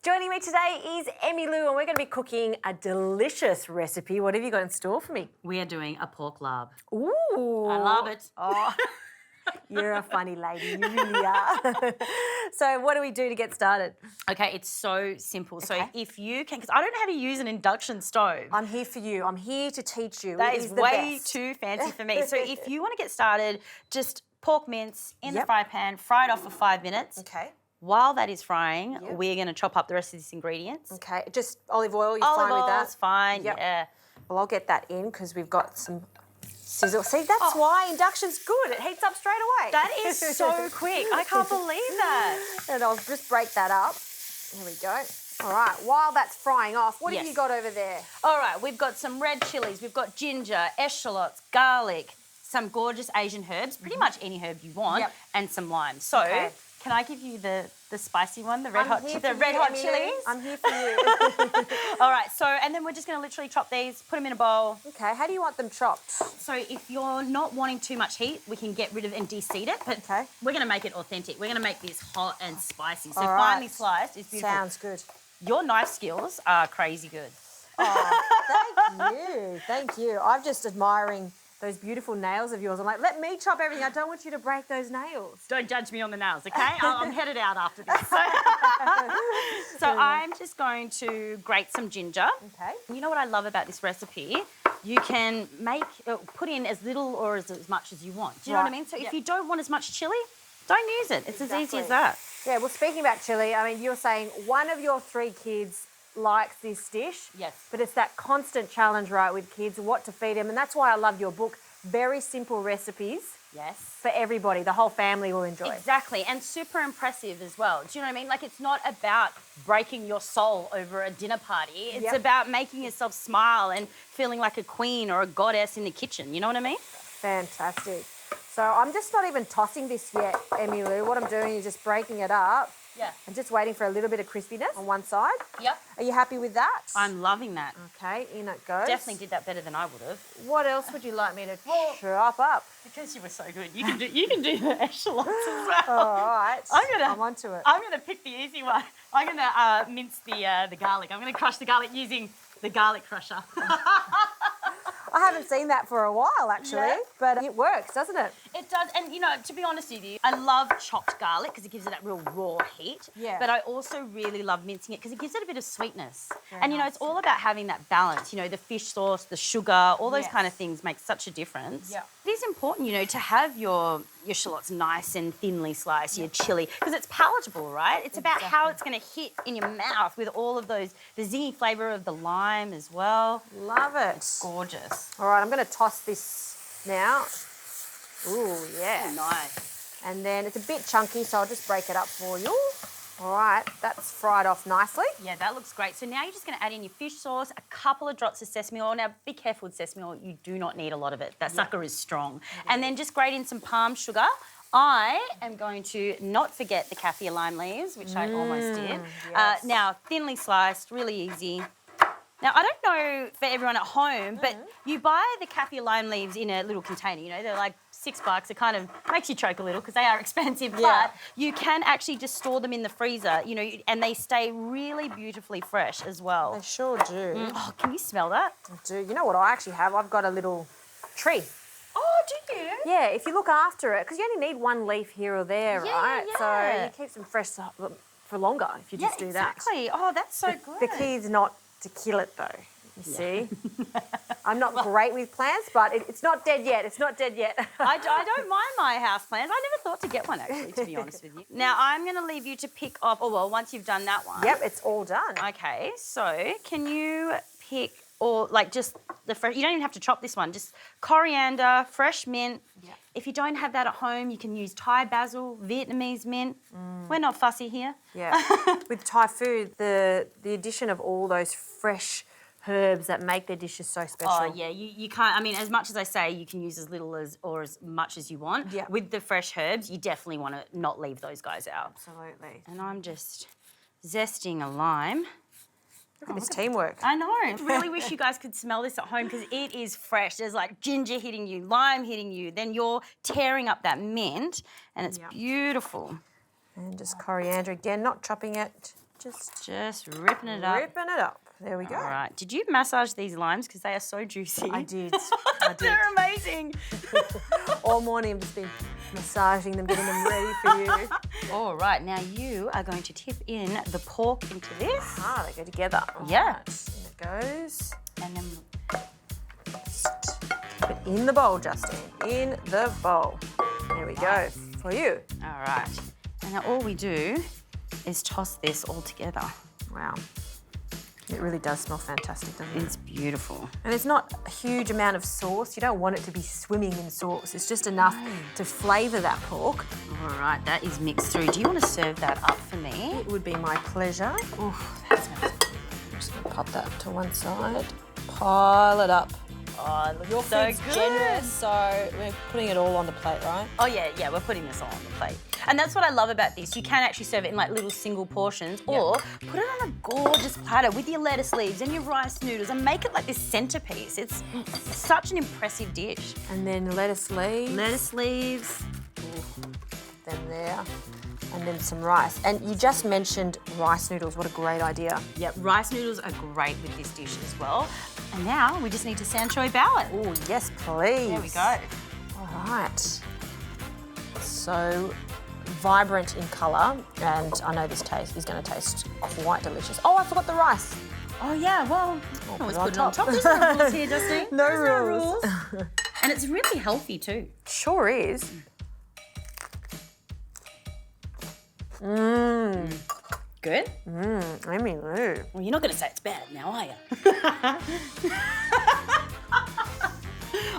Joining me today is Emmy Lou, and we're going to be cooking a delicious recipe. What have you got in store for me? We are doing a pork larb. Ooh. I love it. Oh, you're a funny lady. You really are. So what do we do to get started? Okay, it's so simple. Okay. So if you can, because I don't know how to use an induction stove. I'm here for you. I'm here to teach you. That It is the way best. too fancy for me. So if you want to get started, just pork mince in the fry pan, fry it off for 5 minutes. Okay. While that is frying, we're going to chop up the rest of these ingredients. Okay. Just olive oil. You're Olive fine with that? oil's fine, Yep. yeah. Well, I'll get that in because we've got some sizzle. See, that's why induction's good. It heats up straight away. That is so quick. I can't believe that. And I'll just break that up. There we go. All right, while that's frying off, what have you got over there? All right, we've got some red chilies, we've got ginger, eschalots, garlic, some gorgeous Asian herbs, pretty much any herb you want, and some lime. So, can I give you the spicy one, the red hot chilies? I'm here for you. All right, so, and then we're just going to literally chop these, put them in a bowl. Okay, how do you want them chopped? So if you're not wanting too much heat, we can get rid of and de-seed it, but we're going to make it authentic. We're going to make this hot and spicy. So finely sliced is beautiful. Sounds good. Your knife skills are crazy good. Oh, thank you. Thank you. I'm just admiring those beautiful nails of yours. I'm like, let me chop everything. I don't want you to break those nails. Don't judge me on the nails, okay? I'm headed out after this. So I'm just going to grate some ginger. Okay. You know what I love about this recipe? You can put in as little or as much as you want. Do you know what I mean? So if you don't want as much chilli, don't use it. It's as easy as that. Yeah, well, speaking about chilli, I mean, you're saying one of your 3 kids likes this dish. Yes. But it's that constant challenge, right, with kids, what to feed them. And that's why I love your book. Very simple recipes. Yes. For everybody. The whole family will enjoy. Exactly. And super impressive as well. Do you know what I mean? Like, it's not about breaking your soul over a dinner party. It's about making yourself smile and feeling like a queen or a goddess in the kitchen. You know what I mean? Fantastic. So I'm just not even tossing this yet, Emmy Lou. What I'm doing is just breaking it up. Yeah. I'm just waiting for a little bit of crispiness on one side. Yep. Are you happy with that? I'm loving that. Okay, in it goes. Definitely did that better than I would have. What else would you like me to chop up? Because you were so good. You can do the echelons as well. All right. I'm onto it. I'm gonna pick the easy one. I'm gonna mince the garlic. I'm gonna crush the garlic using the garlic crusher. I haven't seen that for a while, actually, but it works, doesn't it? It does, and you know, to be honest with you, I love chopped garlic because it gives it that real raw heat. Yeah. But I also really love mincing it because it gives it a bit of sweetness. And you know, it's all about having that balance. You know, the fish sauce, the sugar, all those kind of things make such a difference. Yeah. It is important, you know, to have your shallots nice and thinly sliced, your chili, because it's palatable, right? It's about how it's going to hit in your mouth with all of those, the zingy flavour of the lime as well. Love it. Gorgeous. All right, I'm going to toss this now. Ooh, yeah. Oh, nice. And then it's a bit chunky, so I'll just break it up for you. All right, that's fried off nicely. Yeah, that looks great. So now you're just going to add in your fish sauce, a couple of drops of sesame oil. Now, be careful with sesame oil. You do not need a lot of it. That sucker is strong. And then just grate in some palm sugar. I am going to not forget the kaffir lime leaves, which I almost did. Yes. Now, thinly sliced, really easy. Now, I don't know for everyone at home, but you buy the kaffir lime leaves in a little container. You know, they're like $6. It kind of makes you choke a little because they are expensive, but you can actually just store them in the freezer, you know, and they stay really beautifully fresh as well. They sure do. Oh, can you smell that? I do. You know what I actually have? I've got a little tree. Oh, do you? Yeah, if you look after it, because you only need one leaf here or there, right? Yeah. So you keep them fresh for longer if you just do that. Exactly. Oh, that's so good. The key is not to kill it, though. You see? I'm not great with plants, but it's not dead yet. It's not dead yet. I don't mind my house plants. I never thought to get one, actually, to be honest with you. Now, I'm going to leave you to pick off, once you've done that one. Yep, it's all done. Okay, so can you pick, or like just the fresh, you don't even have to chop this one, just coriander, fresh mint. Yep. If you don't have that at home, you can use Thai basil, Vietnamese mint. We're not fussy here. Yeah. With Thai food, the addition of all those fresh herbs that make their dishes so special. Oh, yeah, you can't, I mean, as much as I say, you can use as little as or as much as you want. Yeah. With the fresh herbs, you definitely want to not leave those guys out. Absolutely. And I'm just zesting a lime. Look at this teamwork. I know. I really wish you guys could smell this at home because it is fresh. There's like ginger hitting you, lime hitting you. Then you're tearing up that mint and it's beautiful. And just coriander again, not chopping it, Just ripping it up. ripping it up. There we go. All right. Did you massage these limes? Because they are so juicy. I did. I did. They're amazing. All morning I've just been massaging them, getting them ready for you. All right. Now you are going to tip in the pork into this. Ah, they go together. All Yeah. right. In it goes. And then Just keep it in the bowl, Justine. In the bowl. There we go. For you. all right. And now all we do is toss this all together. Wow. It really does smell fantastic, doesn't it? It's beautiful. And it's not a huge amount of sauce. You don't want it to be swimming in sauce. It's just enough to flavour that pork. All right, that is mixed through. Do you want to serve that up for me? It would be my pleasure. Oh, that smells good. I'm just going to pop that to one side. Pile it up. Oh, it looks Your so food's good. generous, so we're putting it all on the plate, right? Oh yeah, we're putting this all on the plate. And that's what I love about this. You can actually serve it in like little single portions or put it on a gorgeous platter with your lettuce leaves and your rice noodles and make it like this centerpiece. It's such an impressive dish. And then lettuce leaves. Lettuce leaves. Then there. And then some rice. And you just mentioned rice noodles. What a great idea. Yep, rice noodles are great with this dish as well. And now we just need to sanchoy bao it. Oh, yes, please. There we go. All right. So vibrant in colour, and I know this taste is going to taste quite delicious. Oh, I forgot the rice. Oh yeah, well, always put put it it on top. There's no rules here, Justine. No There's rules. No rules. And it's really healthy too. Sure is. Mmm. Good? Emmylou. Well, you're not going to say it's bad now, are you?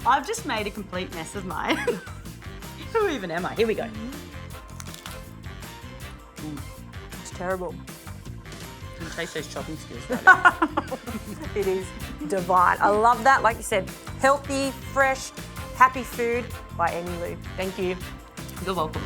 I've just made a complete mess of mine. Who even am I? Here we go. It's terrible. You can taste those chopping skills right now. It is divine. I love that. Like you said, healthy, fresh, happy food by Emmylou. Thank you. You're welcome.